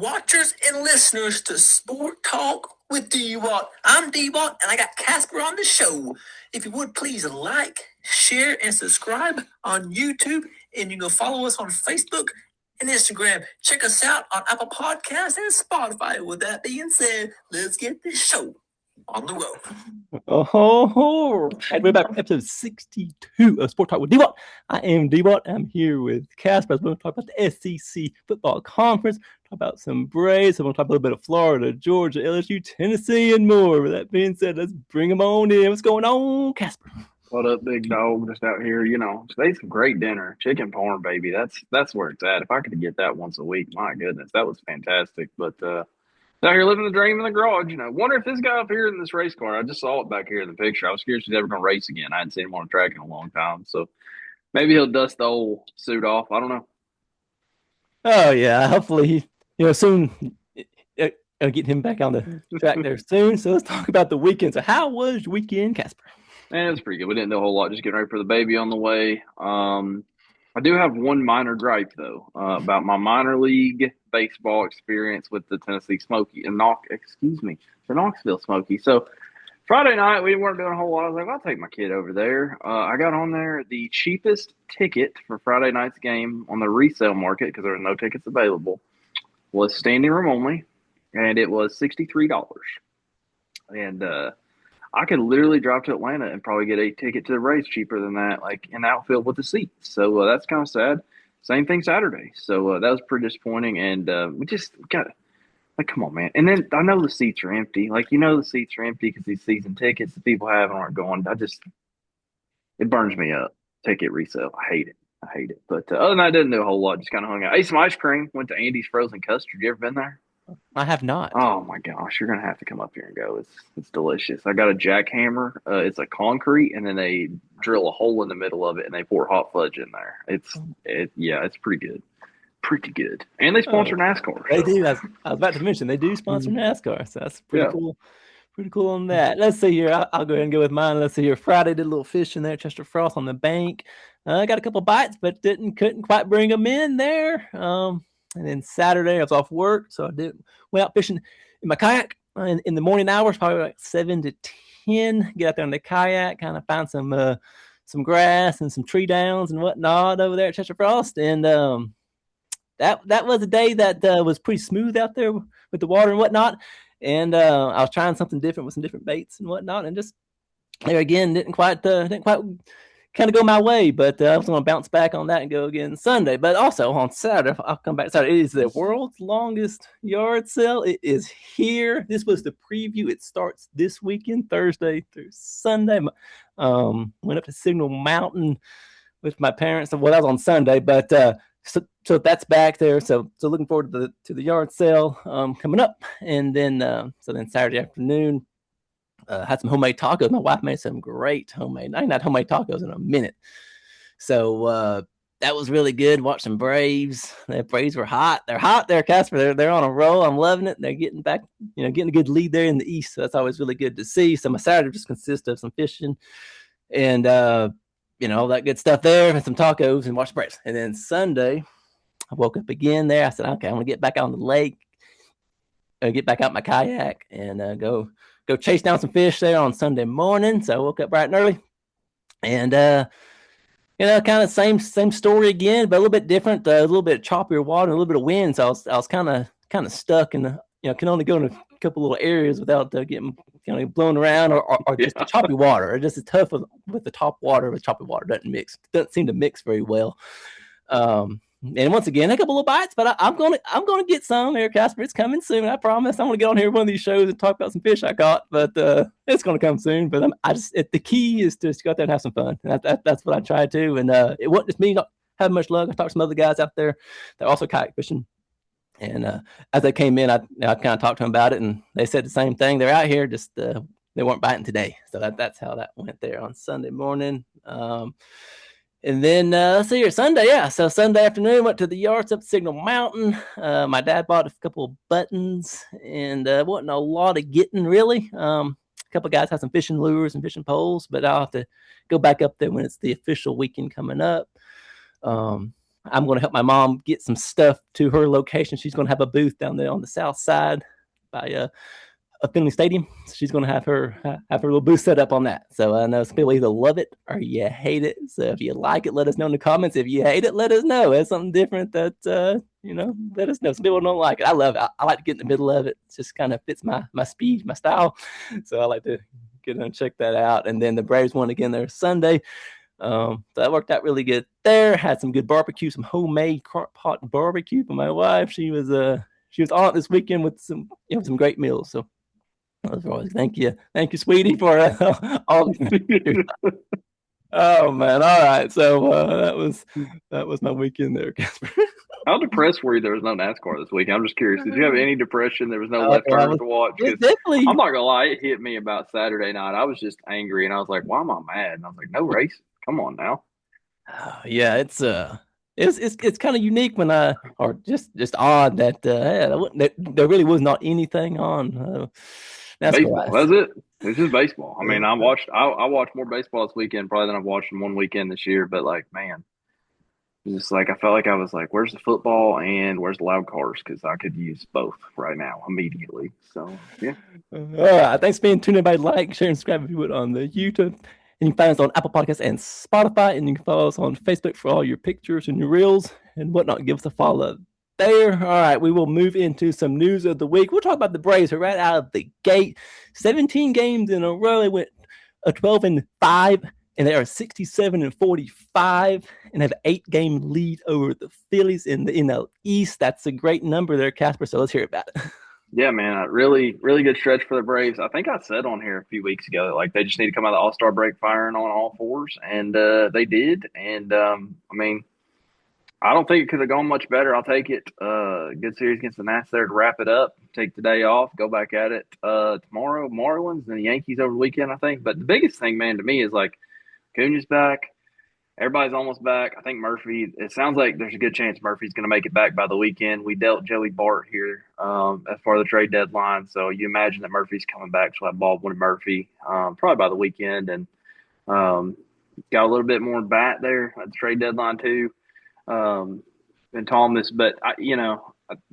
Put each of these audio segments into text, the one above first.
watchers and listeners to Sport Talk with Dwat. I'm Dwat, and I got Casper on the show. If you would, please like, share, and subscribe on YouTube, and you can follow us on Facebook and Instagram. Check us out on Apple Podcasts and Spotify. With that being said, let's get this show on the road. Oh, and we're back with episode 62 of Sport Talk with Dwat. I am Dwat. I'm here with Casper. We're going to talk about the SEC football conference, talk about some Braves. I'm going to talk a little bit of Florida, Georgia, LSU, Tennessee, and more. With that being said, let's bring them on in. What's going on, Casper? What up, big dog? Just out here, today's some great dinner. Chicken parm, baby. That's where it's at. If I could get that once a week, my goodness, that was fantastic. But out here living the dream in the garage, Wonder if this guy up here in this race car, I just saw it back here in the picture. I was scared he's ever going to race again. I hadn't seen him on a track in a long time. So maybe he'll dust the old suit off. I don't know. Oh, yeah. Hopefully, soon I'll get him back on the track there soon. So let's talk about the weekend. So how was your weekend, Casper? Man, it was pretty good. We didn't do a whole lot, just getting ready for the baby on the way. I do have one minor gripe, though, about my minor league baseball experience with the Tennessee Smoky and the Knoxville Smoky. So Friday night, we weren't doing a whole lot. I was like, I'll take my kid over there. I got on there. The cheapest ticket for Friday night's game on the resale market, because there were no tickets available, was standing room only, and it was $63. And I could literally drive to Atlanta and probably get a ticket to the race cheaper than that, like in the outfield with the seats. So that's kind of sad. Same thing Saturday. So that was pretty disappointing. And we just got come on, man. And then I know the seats are empty. The seats are empty because these season tickets that people have aren't going. It burns me up. Ticket resale. I hate it. But other than that, I didn't do a whole lot. Just kind of hung out. Ate some ice cream. Went to Andy's Frozen Custard. You ever been there? I have not. Oh my gosh, you're gonna have to come up here and go. It's delicious. I got a jackhammer. It's a concrete, and then they drill a hole in the middle of it, and they pour hot fudge in there. It's pretty good, And they sponsor NASCAR. They do. I was about to mention they do sponsor NASCAR, so that's pretty cool. Pretty cool on that. Let's see here. I'll go ahead and go with mine. Let's see here. Friday did a little fishing there, Chester Frost on the bank. I got a couple bites, but couldn't quite bring them in there. And then Saturday, I was off work, so I went out fishing in my kayak in the morning hours, probably like 7 to 10. Get out there in the kayak, kind of find some grass and some tree downs and whatnot over there at Chester Frost. And that was a day that was pretty smooth out there with the water and whatnot. And I was trying something different with some different baits and whatnot, and just there again didn't quite kind of go my way, but I was going to bounce back on that and go again Sunday. But also on Saturday, I'll come back Saturday. It is the world's longest yard sale. It is here. This was the preview. It starts this weekend, Thursday through Sunday. Went up to Signal Mountain with my parents. Well, that was on Sunday, but so that's back there. So looking forward to the yard sale coming up, and then Saturday afternoon. Had some homemade tacos. My wife made some great homemade. I ain't had homemade tacos in a minute. So that was really good. Watched some Braves. The Braves were hot. They're hot there, Casper. They're on a roll. I'm loving it. They're getting back, getting a good lead there in the East. So that's always really good to see. So my Saturday just consists of some fishing and, all that good stuff there and some tacos and watch the Braves. And then Sunday, I woke up again there. I said, okay, I'm going to get back out on the lake, get back out my kayak and go chase down some fish there on Sunday morning. So I woke up bright and early, and kind of same story again, but a little bit different. A little bit choppier water, and a little bit of wind. So I was kind of stuck, and can only go in a couple little areas without getting blown around or just the choppy water. Or just as tough with the top water. With choppy water doesn't seem to mix very well. And once again, a couple of bites, but I'm gonna get some here, Casper. It's coming soon, I promise. I'm gonna get on here one of these shows and talk about some fish I caught, but it's gonna come soon. But the key is to just go out there and have some fun. And that's what I try to. And it wasn't just me not having much luck. I talked to some other guys out there that are also kayak fishing, and as they came in, I kind of talked to them about it, and they said the same thing. They're out here, just they weren't biting today. So that's how that went there on Sunday morning. And then let's see here, Sunday, yeah. So Sunday afternoon, went to the yards up Signal Mountain. My dad bought a couple of buttons, and wasn't a lot of getting really. A couple of guys had some fishing lures and fishing poles, but I'll have to go back up there when it's the official weekend coming up. I'm going to help my mom get some stuff to her location. She's going to have a booth down there on the south side by a Finley Stadium. So she's going to have her little booth set up on that. So I know some people either love it or you hate it. So if you like it, let us know in the comments. If you hate it, let us know. It's something different that let us know. Some people don't like it. I love it. I like to get in the middle of it. It just kind of fits my speed, my style. So I like to get and check that out. And then the Braves won again there Sunday. So that worked out really good there. Had some good barbecue, some homemade crock pot barbecue for my wife. She was on it this weekend with some great meals. So thank you, sweetie, for all. Oh man! All right, so that was my weekend there, Casper. How depressed were you there was no NASCAR this week? I'm just curious. Did you have any depression? There was no left Yeah, turn to watch? definitely. I'm not gonna lie, it hit me about Saturday night. I was just angry, and I was like, "Why am I mad?" And I was like, "No race? Come on now." Yeah, it's kind of unique or just odd that there really was not anything on Baseball. That's it. It's just baseball. I mean, I watched more baseball this weekend probably than I've watched in one weekend this year. But like, man, just like I felt like I was like, "Where's the football and where's the loud cars?" Because I could use both right now immediately. So yeah. All right. Thanks for being tuned in. By like, share, and subscribe if you would on the YouTube. And you can find us on Apple Podcasts and Spotify. And you can follow us on Facebook for all your pictures and your reels and whatnot. Give us a follow there. All right. We will move into some news of the week. We'll talk about the Braves right out of the gate. 17 games in a row. They went 12-5. And they are 67-45 and have an 8-game lead over the Phillies in the NL East. That's a great number there, Casper. So let's hear about it. Yeah, man, a really, really good stretch for the Braves. I think I said on here a few weeks ago that like they just need to come out of the All-Star break firing on all fours, and they did. And I mean, I don't think it could have gone much better. I'll take it. Good series against the Nats there to wrap it up. Take the day off, go back at it tomorrow. Marlins and the Yankees over the weekend, I think. But the biggest thing, man, to me is like Acuna's back. Everybody's almost back. I think Murphy, it sounds like there's a good chance Murphy's going to make it back by the weekend. We dealt Joey Bart here as part of the trade deadline. So you imagine that Murphy's coming back. So I have Baldwin and Murphy probably by the weekend. And got a little bit more bat there at the trade deadline too than Thomas. But,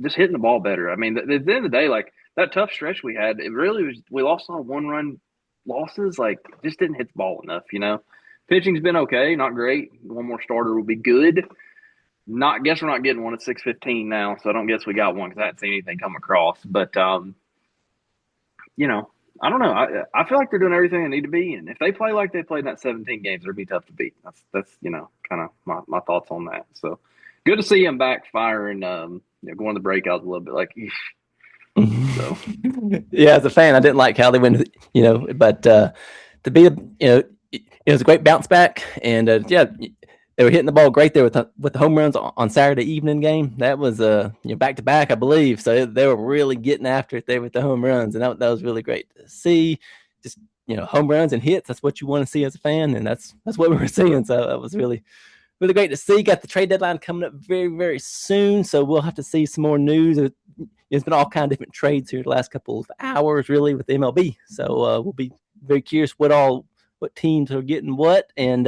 just hitting the ball better. I mean, at the end of the day, like that tough stretch we had, it really was – we lost on one-run losses. Like just didn't hit the ball enough, Pitching's been okay, not great. One more starter will be good. Guess we're not getting one at 6:15 now, so I don't guess we got one because I haven't seen anything come across. But I don't know. I feel like they're doing everything they need to be, and if they play like they played in that 17 games, it'll be tough to beat. That's kind of my thoughts on that. So good to see him back firing, going to the breakouts a little bit. Like, so yeah, as a fan, I didn't like how they went, but to be it was a great bounce back, and they were hitting the ball great there with the home runs on Saturday evening game. That was back to back, I believe. So they were really getting after it there with the home runs, and that was really great to see. Just home runs and hits. That's what you want to see as a fan, and that's what we were seeing. So that was really really great to see. Got the trade deadline coming up very very soon, so we'll have to see some more news. There's been all kinds of different trades here the last couple of hours, really, with the MLB. So we'll be very curious what teams are getting what, and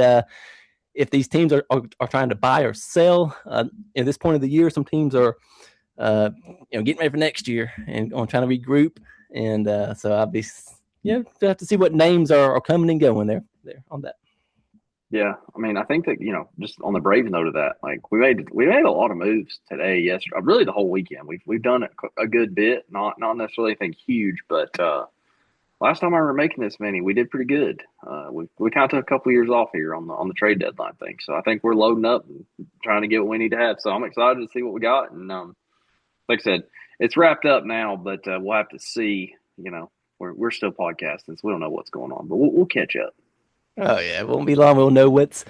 if these teams are trying to buy or sell. At this point of the year, some teams are getting ready for next year and trying to regroup, and so I'll be have to see what names are coming and going there on that. Yeah, I mean, I think that just on the Braves note of that, like we made a lot of moves today, yesterday, really the whole weekend. We've done a good bit, not necessarily anything huge, but last time I remember making this many, we did pretty good. We kind of took a couple years off here on the trade deadline thing, so I think we're loading up and trying to get what we need to have. So I'm excited to see what we got, and like I said, it's wrapped up now, but we'll have to see. We're still podcasting, so we don't know what's going on, but we'll catch up. Oh yeah, it won't be long. We'll know what's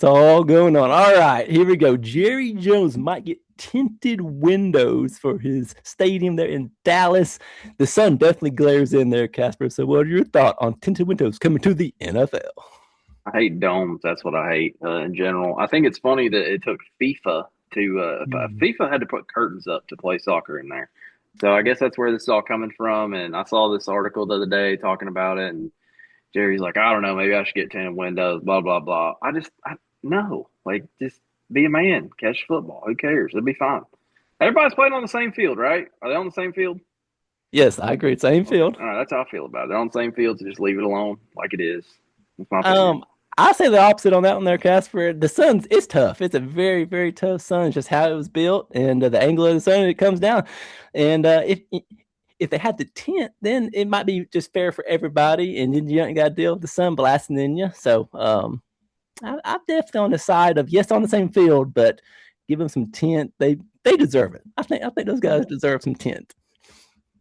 all going on. All right, here we go. Jerry Jones might get tinted windows for his stadium there in Dallas. The sun definitely glares in there, Casper. So what are your thoughts on tinted windows coming to the NFL? I hate domes. That's what I hate in general. I think it's funny that it took FIFA to FIFA had to put curtains up to play soccer in there. So I guess that's where this is all coming from. And I saw this article the other day talking about it, and Jerry's like, I don't know, maybe I should get tinted windows, blah, blah, blah. No, like just be a man, catch football. Who cares? It'll be fine. Everybody's playing on the same field, right? Are they on the same field? Yes, I agree. Same field. All right, that's how I feel about it. They're on the same field, so just leave it alone like it is. That's my opinion. I say the opposite on that one there, Casper. The sun's it's tough. It's a very, very tough sun. It's just how it was built, and the angle of the sun it comes down. And if they had the tent, then it might be just fair for everybody, and then you don't got to deal with the sun blasting in you. So I'm definitely on the side of yes, on the same field, but give them some tent. They deserve it. I think those guys deserve some tent.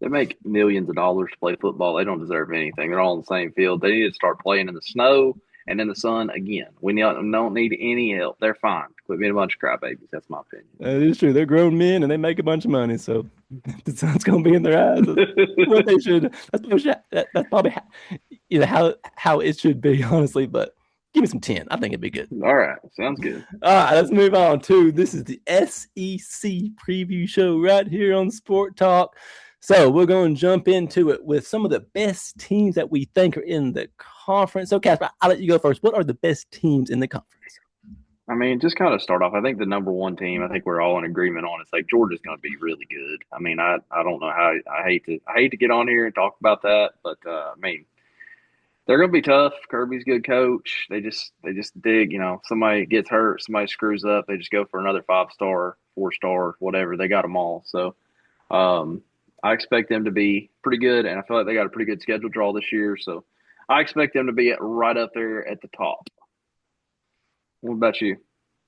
They make millions of dollars to play football. They don't deserve anything. They're all on the same field. They need to start playing in the snow and in the sun again. We don't need any help. They're fine. Quit being a bunch of crybabies. That's my opinion. That is true. They're grown men and they make a bunch of money, so the sun's gonna be in their eyes. What they should. That's probably how it should be, honestly. But give me some 10. I think it'd be good. All right, sounds good. All right, let's move on to this is the SEC preview show right here on Sport Talk. So we're going to jump into it with some of the best teams that we think are in the conference. So, Casper, I'll let you go first. What are the best teams in the conference? I mean, just kind of start off. I think the number one team, I think we're all in agreement on. It's like Georgia's going to be really good. I mean, I don't know how I hate to get on here and talk about that, but I mean, they're going to be tough. Kirby's a good coach. They just dig. Somebody gets hurt, somebody screws up, they just go for another 5-star, 4-star, whatever. They got them all. So, I expect them to be pretty good, and I feel like they got a pretty good schedule draw this year. So I expect them to be right up there at the top. What about you?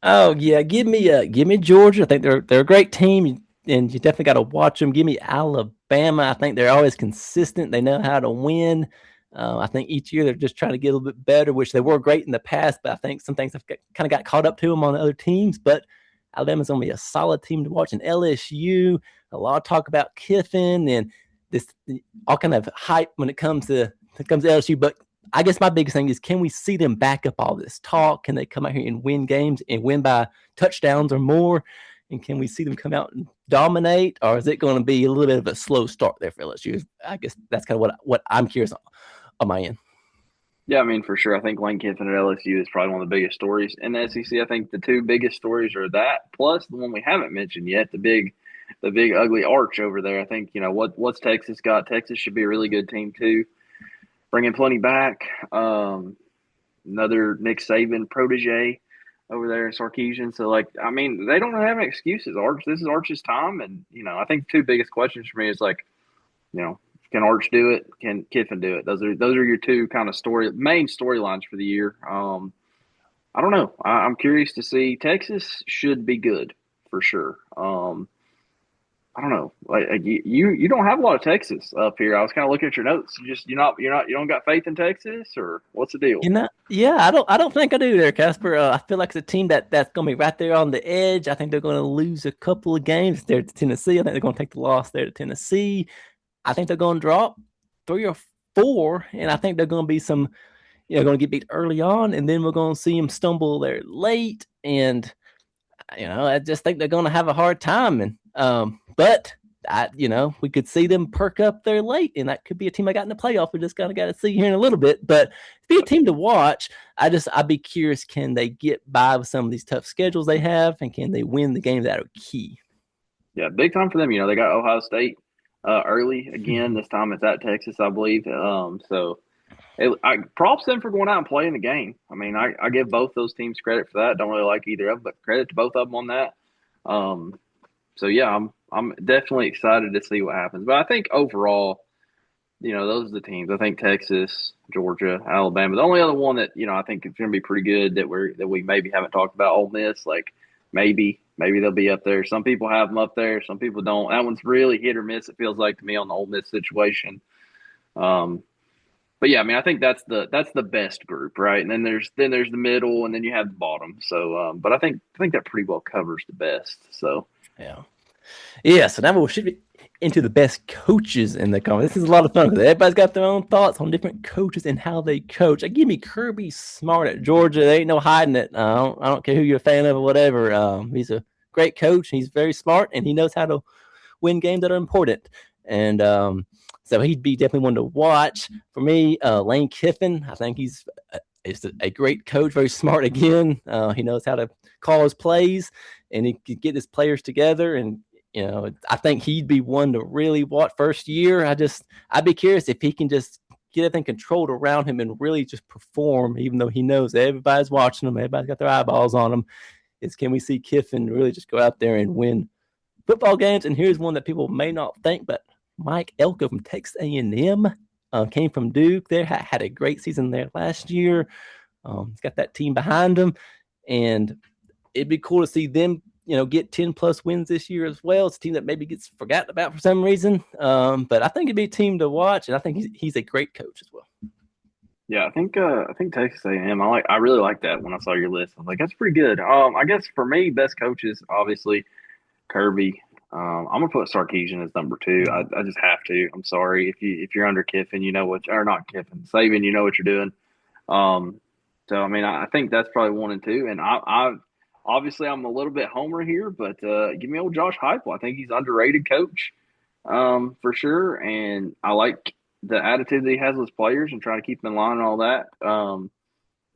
Oh yeah, give me Georgia. I think they're a great team, and you definitely got to watch them. Give me Alabama. I think they're always consistent. They know how to win. I think each year they're just trying to get a little bit better, which they were great in the past, but I think some things have kind of got caught up to them on the other teams. But Alabama's going to be a solid team to watch. And LSU, a lot of talk about Kiffin and this all kind of hype when it comes to LSU. But I guess my biggest thing is, can we see them back up all this talk? Can they come out here and win games and win by touchdowns or more? And can we see them come out and dominate? Or is it going to be a little bit of a slow start there for LSU? I guess that's kind of what I'm curious on my end. Yeah, I mean, for sure. I think Lane Kiffin at LSU is probably one of the biggest stories in the SEC. I think the two biggest stories are that, plus the one we haven't mentioned yet, the big ugly arch over there. I think, what's Texas got? Texas should be a really good team too. Bringing plenty back. Another Nick Saban protege over there in Sarkisian. So, I mean, they don't have any excuses. This is Arch's time. And, I think the two biggest questions for me is can Arch do it? Can Kiffin do it? Those are your two kind of main storylines for the year. I don't know. I'm curious to see. Texas should be good for sure. I don't know. You don't have a lot of Texas up here. I was kind of looking at your notes. You don't got faith in Texas, or what's the deal? Yeah, I don't think I do there, Casper. I feel like it's a team that's going to be right there on the edge. I think they're going to lose a couple of games there to Tennessee. I think they're going to take the loss there to Tennessee. I think they're going to drop 3 or 4, and I think they're going to be some, going to get beat early on, and then we're going to see them stumble there late, and I just think they're going to have a hard time, and but we could see them perk up there late, and that could be a team I got in the playoff. We just kind of got to see here in a little bit, but to be a team to watch, I'd be curious, can they get by with some of these tough schedules they have, and can they win the games that are key? Yeah, big time for them. They got Ohio State early again. This time it's at Texas, I believe. I props them for going out and playing the game. I mean, I give both those teams credit for that. Don't really like either of them, but credit to both of them on that. So yeah, I'm definitely excited to see what happens. But I think overall, those are the teams. I think Texas, Georgia, Alabama. The only other one that I think is going to be pretty good that we maybe haven't talked about, Ole Miss. Maybe they'll be up there. Some people have them up there. Some people don't. That one's really hit or miss. It feels like to me on the Ole Miss situation. But yeah, I mean, I think that's the best group, right? And then there's the middle, and then you have the bottom. So, but I think that pretty well covers the best. So yeah. So now we should be into the best coaches in the conference. This is a lot of fun because everybody's got their own thoughts on different coaches and how they coach. Give me Kirby Smart at Georgia. There ain't no hiding it. I don't care who you're a fan of or whatever. He's a great coach. He's very smart, and he knows how to win games that are important. And so he'd be definitely one to watch. For me, Lane Kiffin, I think he's is a great coach, very smart again. He knows how to call his plays, and he can get his players together. And I think he'd be one to really watch first year. I'd be curious if he can just get everything controlled around him and really just perform, even though he knows everybody's watching him, everybody's got their eyeballs on him. Can we see Kiffin really just go out there and win football games? And here's one that people may not think, but Mike Elko from Texas A&M came from Duke. There had a great season there last year. He's got that team behind him, and it'd be cool to see them, get 10 plus wins this year as well. It's a team that maybe gets forgotten about for some reason, but I think it'd be a team to watch, and I think he's a great coach as well. Yeah, I think Texas A&M. I really like that. When I saw your list, I was like, that's pretty good. I guess for me, best coaches, obviously Kirby. I'm gonna put Sarkisian as number 2. I just have to. I'm sorry if you're under Kiffin, or not Kiffin, Saban, you know what you're doing. So I mean, I think that's probably 1 and 2. And I obviously I'm a little bit homer here, but give me old Josh Heupel. I think he's underrated coach, for sure. And I like the attitude that he has with his players and trying to keep them in line and all that.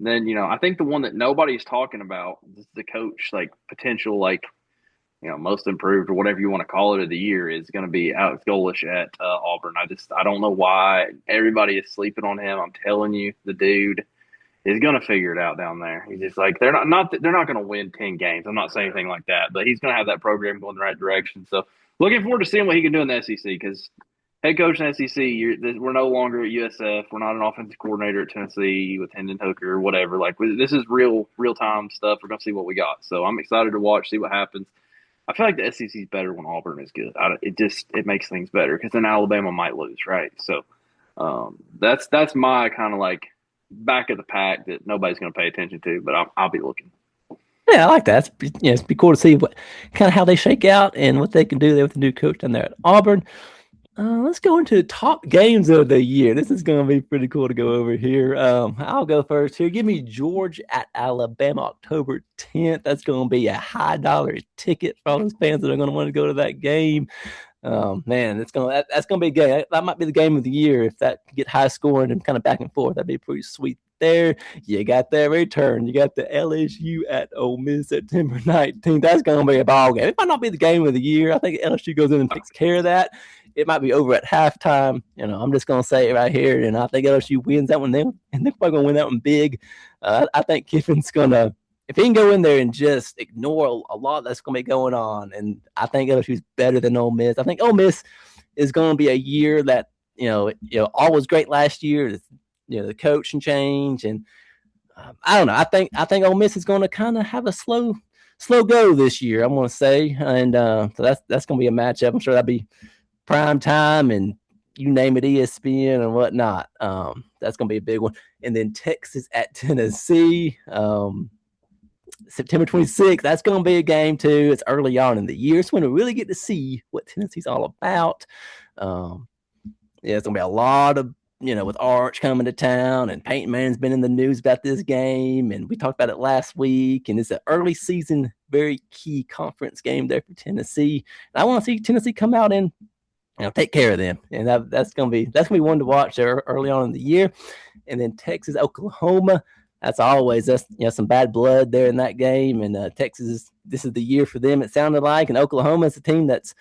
Then I think the one that nobody's talking about is the coach, like potential, like most improved or whatever you want to call it of the year is going to be Alex Golesh at Auburn. I don't know why everybody is sleeping on him. I'm telling you, the dude is going to figure it out down there. He's just like they're not going to win 10 games. I'm not saying anything like that, but he's going to have that program going the right direction. So looking forward to seeing what he can do in the SEC, because head coach in the SEC, we're no longer at USF. We're not an offensive coordinator at Tennessee with Hendon Hooker or whatever. Like this is real time stuff. We're going to see what we got. So I'm excited to watch, see what happens. I feel like the SEC is better when Auburn is good. It makes things better, because then Alabama might lose, right? So that's my kind of like back of the pack that nobody's going to pay attention to, but I'll be looking. Yeah, I like that. It's be cool to see what kind of how they shake out and what they can do there with the new coach down there at Auburn. Let's go into top games of the year. This is going to be pretty cool to go over here. I'll go first here. Give me Georgia at Alabama, October 10th. That's going to be a high dollar ticket for all those fans that are going to want to go to that game. Man, that's gonna be a game. That might be the game of the year if that get high scoring and kind of back and forth. That'd be pretty sweet. There, you got that return. You got the LSU at Ole Miss September 19th. That's gonna be a ball game. It might not be the game of the year. I think LSU goes in and takes care of that. It might be over at halftime. I'm just gonna say it right here, and I think LSU wins that one. And they're probably gonna win that one big. I think Kiffin's gonna. If he can go in there and just ignore a lot that's going to be going on, and I think LSU's better than Ole Miss. I think Ole Miss is going to be a year that all was great last year. The coaching change, and I don't know. I think Ole Miss is going to kind of have a slow go this year. I'm going to say, and so that's going to be a matchup. I'm sure that'll be prime time, and you name it, ESPN and whatnot. That's going to be a big one. And then Texas at Tennessee. September 26th, that's going to be a game too. It's early on in the year. It's when we really get to see what Tennessee's all about. It's going to be a lot of, with Arch coming to town, and Peyton Manning's been in the news about this game, and we talked about it last week, and it's an early season, very key conference game there for Tennessee. And I want to see Tennessee come out and take care of them, and that's going to be one to watch there early on in the year. And then Texas, Oklahoma. That's some bad blood there in that game, and Texas this is the year for them. It sounded like, and Oklahoma is a team that's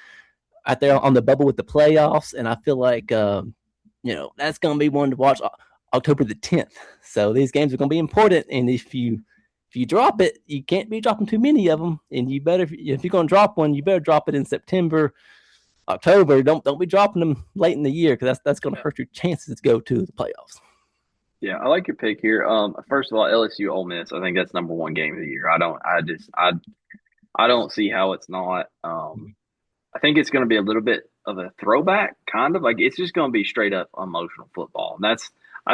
out there on the bubble with the playoffs, and I feel like that's going to be one to watch October the 10th. So these games are going to be important, and if you drop it, you can't be dropping too many of them, and you better if you're going to drop one, you better drop it in September, October. Don't be dropping them late in the year, because that's going to hurt your chances to go to the playoffs. Yeah, I like your pick here. First of all, LSU Ole Miss. I think that's number 1 game of the year. I don't see how it's not. I think it's going to be a little bit of a throwback, kind of like it's just going to be straight up emotional football. And that's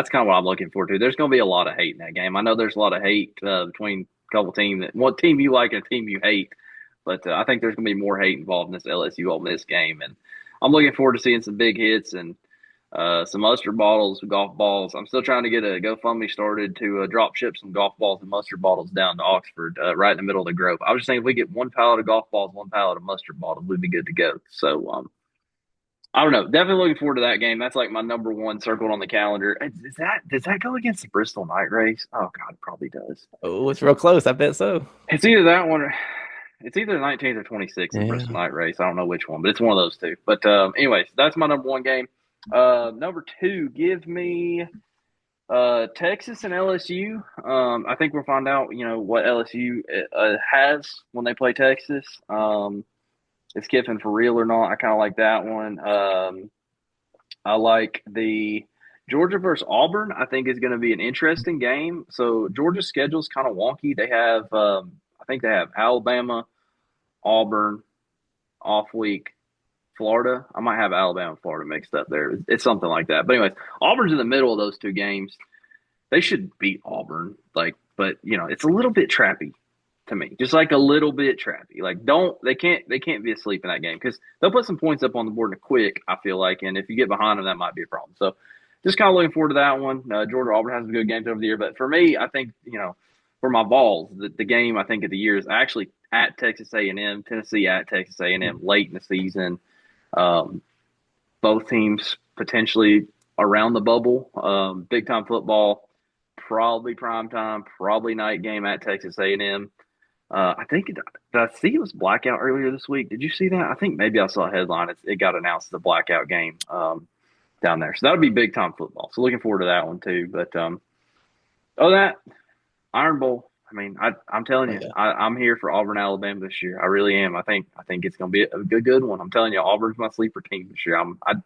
kind of what I'm looking forward to. There's going to be a lot of hate in that game. I know there's a lot of hate between a couple teams. One team you like and a team you hate, but I think there's going to be more hate involved in this LSU Ole Miss game. And I'm looking forward to seeing some big hits and some mustard bottles, golf balls. I'm still trying to get a GoFundMe started to drop ship some golf balls and mustard bottles down to Oxford, right in the middle of the Grove. I was just saying, if we get 1 pallet of golf balls, 1 pallet of mustard bottles, we'd be good to go. So I don't know. Definitely looking forward to that game. That's like my number one circled on the calendar. Does that go against the Bristol Night Race? Oh God, it probably does. Oh, it's real close. I bet so. It's either that one or it's either the 19th or 26th, the Yeah. Bristol Night Race. I don't know which one, but it's one of those two. But anyways, that's my number one game. Number two, give me Texas and LSU. I think we'll find out, what LSU has when they play Texas. Is Kiffin for real or not? I kind of like that one. I like the Georgia versus Auburn. I think is going to be an interesting game. So Georgia's schedule is kind of wonky. They have, I think they have Alabama, Auburn, off week, Florida. I might have Alabama and Florida mixed up there. It's something like that. But anyways, Auburn's in the middle of those two games. They should beat Auburn. But it's a little bit trappy to me. Just like a little bit trappy. Like they can't be asleep in that game because they'll put some points up on the board quick, I feel like, and if you get behind them, that might be a problem. So just kind of looking forward to that one. Georgia Auburn has some good games over the year, but for me, I think for my balls, the game I think of the year is actually at Texas A&M, Tennessee at Texas A&M late in the season. Both teams potentially around the bubble. Big time football, probably prime time, probably night game at Texas A&M. I think did I see it was blackout earlier this week? Did you see that? I think maybe I saw a headline. It got announced as a blackout game down there, so that would be big time football. So looking forward to that one too. But that Iron Bowl. I mean, I'm telling you, I'm here for Auburn, Alabama this year. I really am. I think it's going to be a good one. I'm telling you, Auburn's my sleeper team this year.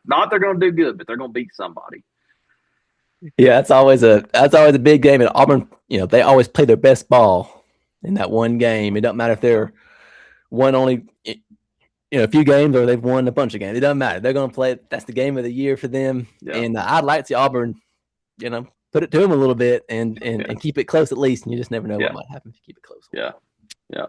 Not they're going to do good, but they're going to beat somebody. Yeah, that's always a big game. And Auburn, they always play their best ball in that one game. It doesn't matter if they're won only a few games or they've won a bunch of games. It doesn't matter. They're going to play. That's the game of the year for them. Yeah. And I'd like to see Auburn, put it to them a little bit and keep it close at least. And you just never know what might happen if you keep it close. Yeah. Yeah.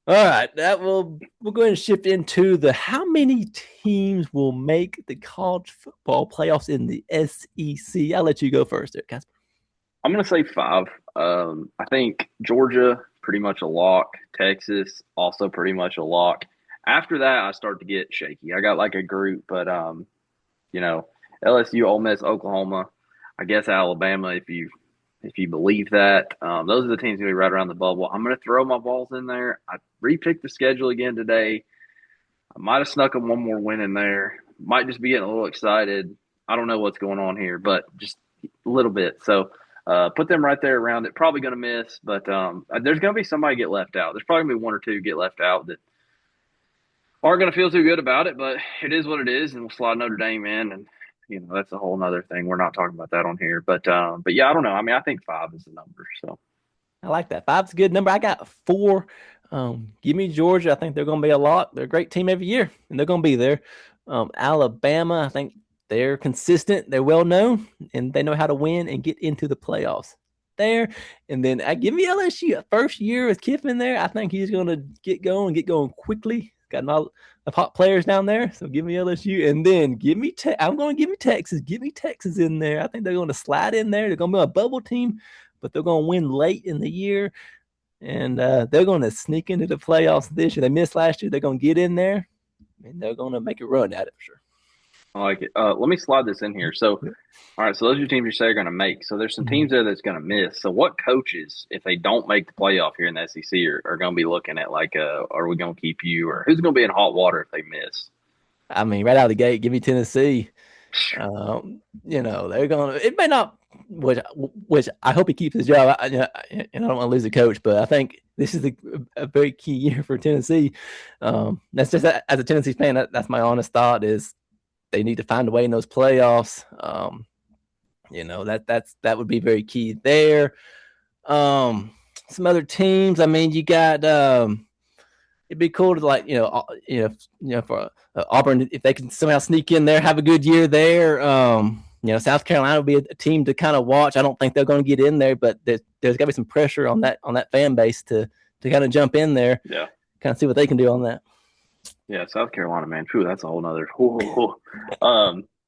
All right. We'll go ahead and shift into how many teams will make the college football playoffs in the SEC. I'll let you go first there, Casper. I'm going to say 5. I think Georgia, pretty much a lock. Texas, also pretty much a lock. After that, I start to get shaky. I got like a group, but, LSU, Ole Miss, Oklahoma, I guess Alabama, if you believe that. Those are the teams going to be right around the bubble. I'm going to throw my balls in there. I repicked the schedule again today. I might have snuck them one more win in there. Might just be getting a little excited. I don't know what's going on here, but just a little bit. So put them right there around it. Probably going to miss, but there's going to be somebody get left out. There's probably going to be one or two get left out that aren't going to feel too good about it, but it is what it is, and we'll slide Notre Dame in, and that's a whole nother thing. We're not talking about that on here, but yeah, I don't know. I mean, I think 5 is the number. So I like that. 5's a good number. I got 4. Give me Georgia. I think they're going to be a lot. They're a great team every year, and they're going to be there. Alabama, I think they're consistent. They're well known, and they know how to win and get into the playoffs there. And then give me LSU. First year with Kiffin there, I think he's going to get going quickly. Got a lot of hot players down there, so give me LSU. And then I'm going to give me Texas. Give me Texas in there. I think they're going to slide in there. They're going to be a bubble team, but they're going to win late in the year. And they're going to sneak into the playoffs this year. They missed last year. They're going to get in there, and they're going to make a run at it for sure. I like it. Let me slide this in here. So, all right, so those are teams you say are going to make. So there's some teams there that's going to miss. So what coaches, if they don't make the playoff here in the SEC, are going to be looking at like, are we going to keep you, or who's going to be in hot water if they miss? I mean, right out of the gate, give me Tennessee. They're going to. It may not. Which I hope he keeps his job. And I don't want to lose the coach, but I think this is a very key year for Tennessee. That's just as a Tennessee fan. That's my honest thought is. They need to find a way in those playoffs. That would be very key there. Some other teams. I mean, you got. It'd be cool to for Auburn if they can somehow sneak in there, have a good year there. South Carolina would be a team to kind of watch. I don't think they're going to get in there, but there's got to be some pressure on that fan base to kind of jump in there. Yeah, kind of see what they can do on that. Yeah, South Carolina, man. Phew, that's a whole nother.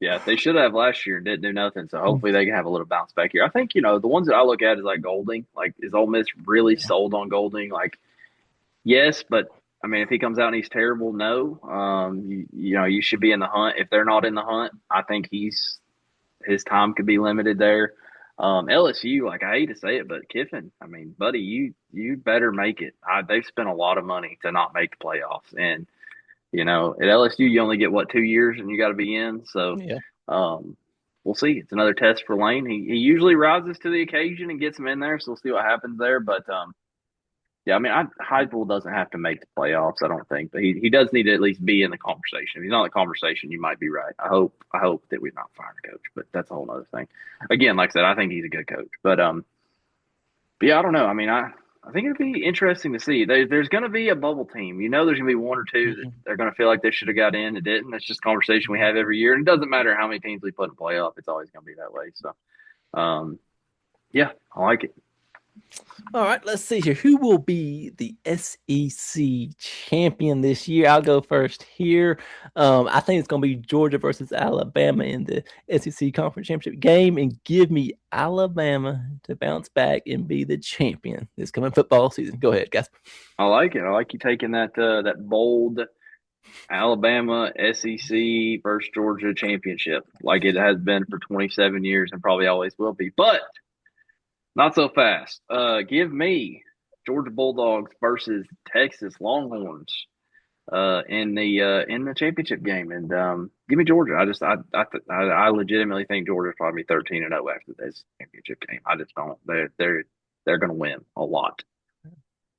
Yeah, they should have last year and didn't do nothing. So hopefully they can have a little bounce back here. I think, the ones that I look at is like Golding. Like, is Ole Miss really sold on Golding? Like, yes, but I mean, if he comes out and he's terrible, no. You should be in the hunt. If they're not in the hunt, I think his time could be limited there. LSU, like I hate to say it, but Kiffin, I mean, buddy, you better make it. They've spent a lot of money to not make the playoffs, and at LSU you only get 2 years, and you got to be in. So, Yeah. We'll see. It's another test for Lane. He usually rises to the occasion and gets him in there. So we'll see what happens there. But yeah, I mean, Heupel doesn't have to make the playoffs, I don't think, but he does need to at least be in the conversation. If he's not in the conversation, you might be right. I hope that we're not firing a coach, but that's a whole other thing. Again, like I said, I think he's a good coach, but yeah, I don't know. I mean, I think it'd be interesting to see. There's going to be a bubble team. There's going to be one or two that they're going to feel like they should have got in and didn't. That's just a conversation we have every year, and it doesn't matter how many teams we put in playoff. It's always going to be that way. So, yeah, I like it. All right, let's see here. Who will be the SEC champion this year? I'll go first here. I think it's going to be Georgia versus Alabama in the SEC Conference Championship game, and give me Alabama to bounce back and be the champion this coming football season. Go ahead, Casper. I like it. I like you taking that bold Alabama SEC versus Georgia championship, like it has been for 27 years and probably always will be. But not so fast. Give me Georgia Bulldogs versus Texas Longhorns in the championship game, and give me Georgia. I legitimately think Georgia's probably 13-0 after this championship game. I just don't. They're going to win a lot.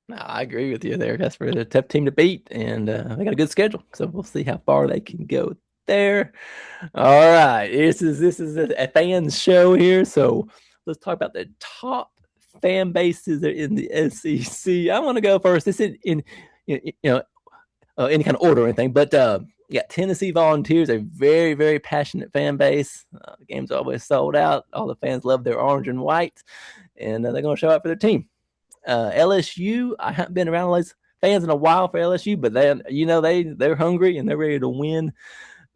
No, I agree with you there, Casper. They're a tough team to beat, and they got a good schedule, so we'll see how far they can go there. All right, this is a fans show here, so let's talk about the top fan bases in the SEC. I want to go first. This is in any kind of order or anything, but yeah, Tennessee Volunteers, a very, very passionate fan base. The game's always sold out. All the fans love their orange and white, and they're going to show up for their team. LSU, I haven't been around those fans in a while for LSU, but they're hungry and they're ready to win.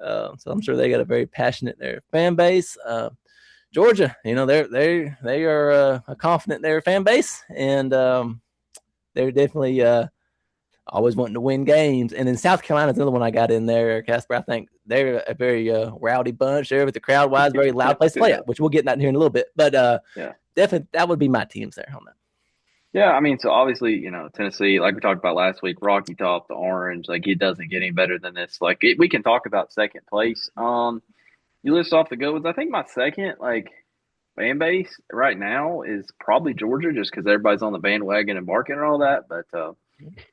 So I'm sure they got a very passionate fan base. Georgia, they are a confident their fan base, and they're definitely always wanting to win games. And then South Carolina's another one I got in there, Casper. I think they're a very rowdy bunch there with the crowd wise, very loud place to play at, which we'll get in that here in a little bit. But definitely that would be my teams there on that. Yeah, I mean, so obviously, Tennessee, like we talked about last week, Rocky Top, the orange, like it doesn't get any better than this. Like we can talk about second place. You list off the good ones. I think my second fan base right now is probably Georgia, just because everybody's on the bandwagon and barking and all that. But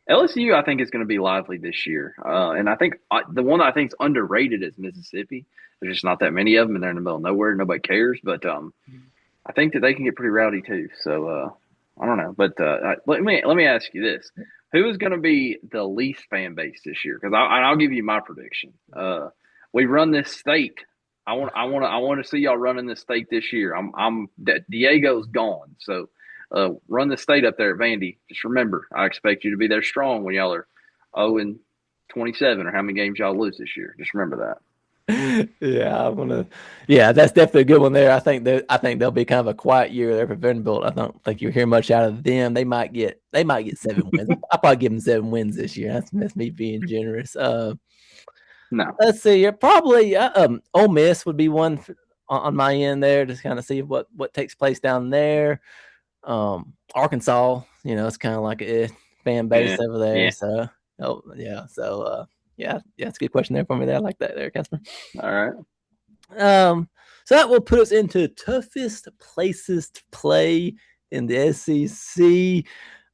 LSU, I think, is going to be lively this year. And I think the one I think is underrated is Mississippi. There's just not that many of them, and they're in the middle of nowhere. Nobody cares. But I think that they can get pretty rowdy too. So I don't know. But let me ask you this: who is going to be the least fan base this year? Because I'll give you my prediction. We run this state. I want to see y'all running this state this year. Diego's gone, so run the state up there at Vandy. Just remember, I expect you to be there strong when y'all are 0-27 or how many games y'all lose this year. Just remember that. Yeah, that's definitely a good one there. I think they'll be kind of a quiet year there for Vanderbilt. I don't think you'll hear much out of them. They might get 7 wins. I'll probably give them 7 wins this year. That's me being generous. No. Let's see. You're probably Ole Miss would be one on my end there, just kind of see what takes place down there. Arkansas, it's kind of like a fan base over there. Yeah. So it's a good question there for me there. I like that there, Casper. All right. So that will put us into toughest places to play in the SEC.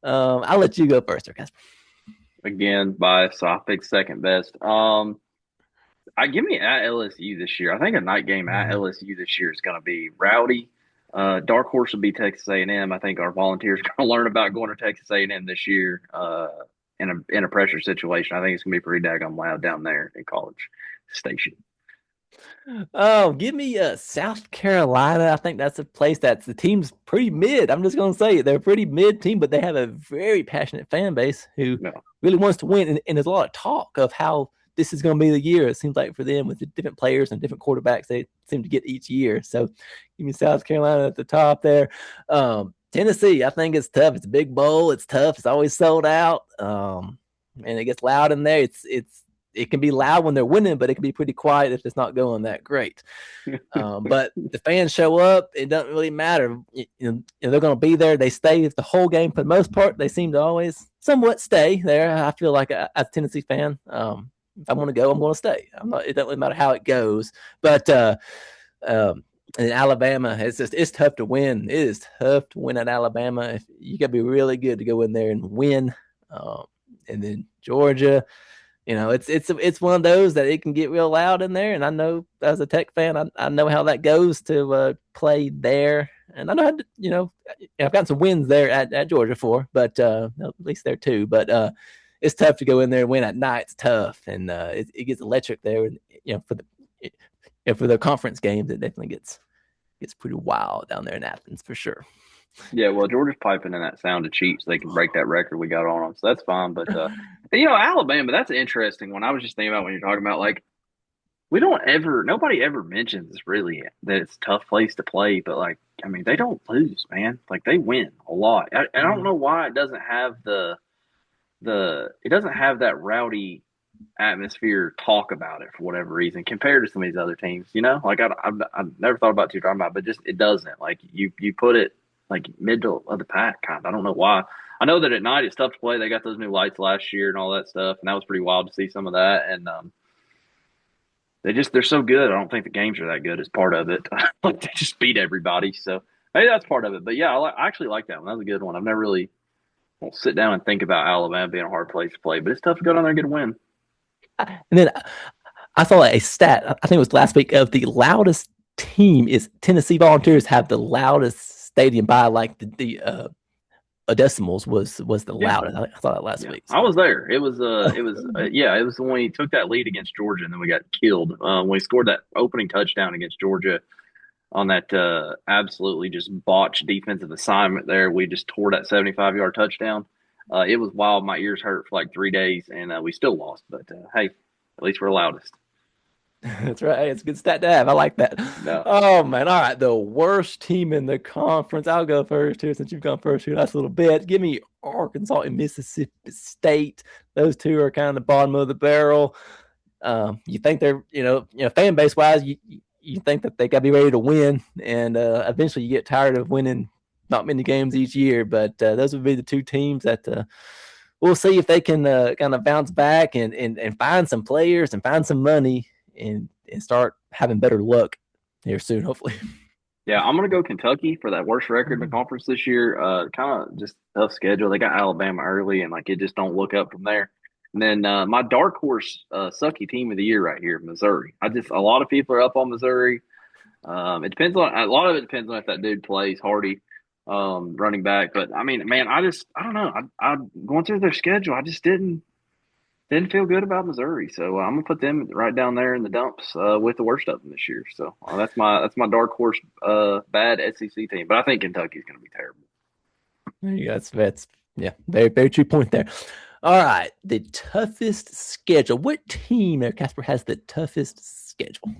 I'll let you go first, Casper. Again, bias, so I pick second best. Give me at LSU this year. I think a night game at LSU this year is going to be rowdy. Dark horse will be Texas A&M. I think our volunteers are going to learn about going to Texas A&M this year in a pressure situation. I think it's going to be pretty daggone loud down there in College Station. Oh, give me South Carolina. I think that's a place the team's pretty mid. I'm just going to say it. They're a pretty mid team, but they have a very passionate fan base who really wants to win. And there's a lot of talk of how this is going to be the year. It seems like for them with the different players and different quarterbacks they seem to get each year. So give me South Carolina at the top there. Tennessee, I think it's tough. It's a big bowl. It's tough. It's always sold out. and it gets loud in there. It can be loud when they're winning, but it can be pretty quiet if it's not going that great. But the fans show up. It doesn't really matter. They're going to be there. They stay the whole game for the most part. They seem to always somewhat stay there. I feel like as a Tennessee fan, if I want to go, I'm going to stay. It doesn't really matter how it goes. But in Alabama, it's tough to win. It is tough to win at Alabama. You got to be really good to go in there and win. And then Georgia. It's one of those that it can get real loud in there, and I know as a Tech fan, I know how that goes to play there, and I know how to, I've gotten some wins there at Georgia for, but at least there too. But it's tough to go in there and win at night. It's tough, and it gets electric there. And for the conference games, it definitely gets pretty wild down there in Athens for sure. Yeah, well, Georgia's piping in that sound to cheat so they can break that record we got on them, so that's fine. But Alabama, that's an interesting one. I was just thinking about when you're talking about nobody ever mentions really that it's a tough place to play, but they don't lose, man. They win a lot. I don't know why it doesn't have it doesn't have that rowdy atmosphere talk about it for whatever reason compared to some of these other teams. I've never thought about what you're talking about, but just it doesn't. You put it middle of the pack kind of. I don't know why. I know that at night it's tough to play. They got those new lights last year and all that stuff, and that was pretty wild to see some of that. And they're so good. I don't think the games are that good as part of it. They just beat everybody. So maybe that's part of it. But yeah, I actually like that one. That was a good one. I've never really sit down and think about Alabama being a hard place to play, but it's tough to go down there and get a win. And then I saw a stat, I think it was last week, of the loudest team is Tennessee Volunteers have the loudest stadium by the decimals was the loudest. I saw that last week. So. I was there. It was when he took that lead against Georgia and then we got killed. When he scored that opening touchdown against Georgia on that absolutely just botched defensive assignment there, we just tore that 75-yard touchdown. It was wild. My ears hurt for 3 days, and we still lost. But hey, at least we're loudest. That's right. It's a good stat to have. I like that. No. Oh, man. All right. The worst team in the conference. I'll go first here since you've gone first here. That's a little bit. Give me Arkansas and Mississippi State. Those two are kind of the bottom of the barrel. You think they're, fan base wise, you think that they got to be ready to win. And eventually you get tired of winning not many games each year. But those would be the two teams that we'll see if they can kind of bounce back and find some players and find some money. And start having better luck here soon, hopefully. Yeah, I'm going to go Kentucky for that worst record in the conference this year. Kind of just tough schedule. They got Alabama early, and it just don't look up from there. And then my dark horse sucky team of the year right here, Missouri. A lot of people are up on Missouri. It depends on a lot of it depends on if that dude plays Hardy, running back. But I mean, man, I don't know. I going through their schedule, I just didn't feel good about Missouri, so I'm gonna put them right down there in the dumps with the worst of them this year. So that's my dark horse bad SEC team, but I think Kentucky's gonna be terrible. Yeah, that's very very true point there. All right, the toughest schedule. What team there, Casper, has the toughest schedule?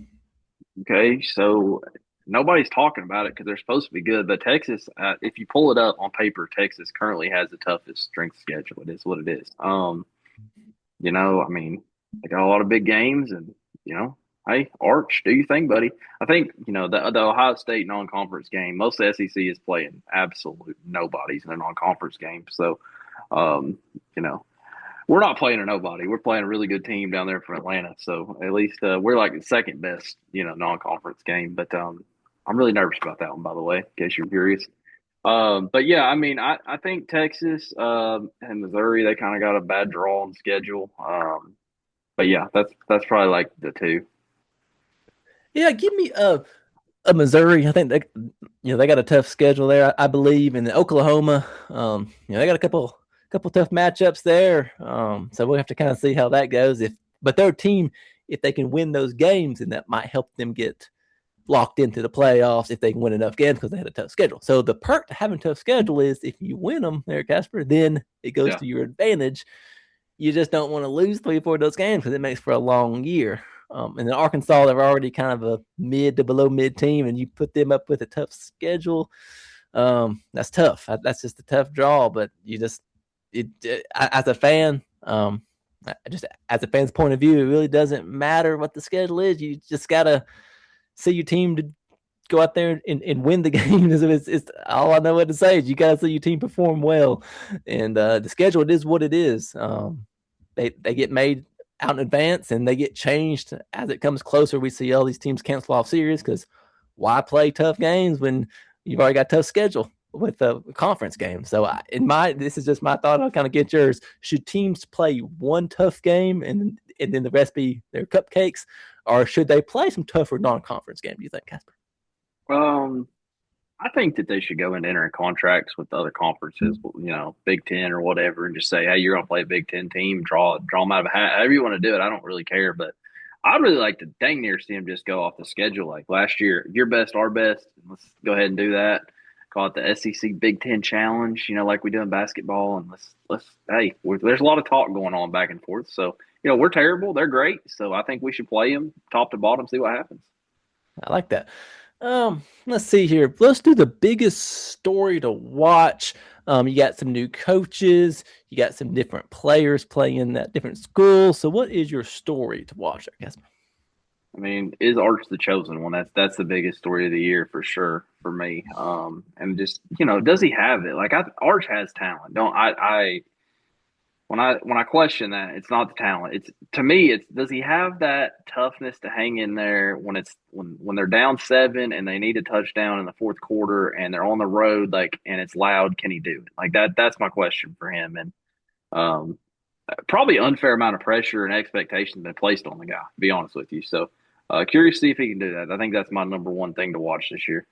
Okay, so nobody's talking about it because they're supposed to be good, but Texas, if you pull it up on paper, Texas currently has the toughest strength schedule. It is what it is. I mean, they got a lot of big games, and hey, Arch, do you think, buddy? I think the Ohio State non-conference game. Most of the SEC is playing absolute nobodies in a non-conference game. So, we're not playing a nobody. We're playing a really good team down there from Atlanta. So at least we're the second best, non-conference game. But I'm really nervous about that one, by the way, in case you're curious. But yeah, I mean, I think Texas and Missouri, they kind of got a bad draw on schedule. But yeah, that's probably the two. Yeah, give me a Missouri. I think they got a tough schedule there, I believe, and Oklahoma. They got a couple tough matchups there. So we'll have to kind of see how that goes. But their team, if they can win those games, then that might help them get locked into the playoffs if they can win enough games because they had a tough schedule. So the perk to having a tough schedule is if you win them there, Casper, then it goes to your advantage. You just don't want to lose 3 or 4 of those games because it makes for a long year. And then Arkansas, they're already kind of a mid to below mid team, and you put them up with a tough schedule. That's tough. That's just a tough draw. But as a fan, Just as a fan's point of view, it really doesn't matter what the schedule is. You just gotta see your team to go out there and win the game. It's all I know what to say is you gotta see your team perform well, and the schedule, it is what it is. They get made out in advance and they get changed as it comes closer. We see all these teams cancel off series because why play tough games when you've already got a tough schedule with a conference game? So this is just my thought. I'll kind of get yours. Should teams play one tough game and then the rest be their cupcakes, or should they play some tougher non-conference game? Do you think, Casper? I think that they should go into entering contracts with the other conferences, Big Ten or whatever, and just say, hey, you're going to play a Big Ten team, draw them out of a hat. However you want to do it, I don't really care. But I'd really like to dang near see them just go off the schedule. Like last year, your best, our best. Let's go ahead and do that. Call it the SEC Big Ten Challenge, like we do in basketball. And there's a lot of talk going on back and forth. So, we're terrible. They're great. So I think we should play them top to bottom, see what happens. I like that. Let's see here. Let's do the biggest story to watch. You got some new coaches. You got some different players playing at different schools. So what is your story to watch, I guess? I mean, is Arch the chosen one? That's the biggest story of the year for sure for me. And just, does he have it? Like Arch has talent. When I question that, it's not the talent. It's, to me, it's, does he have that toughness to hang in there when they're down 7 and they need a touchdown in the fourth quarter and they're on the road, and it's loud? Can he do it? Like that's my question for him. And probably unfair amount of pressure and expectations been placed on the guy, to be honest with you. So curious to see if he can do that. I think that's my number one thing to watch this year.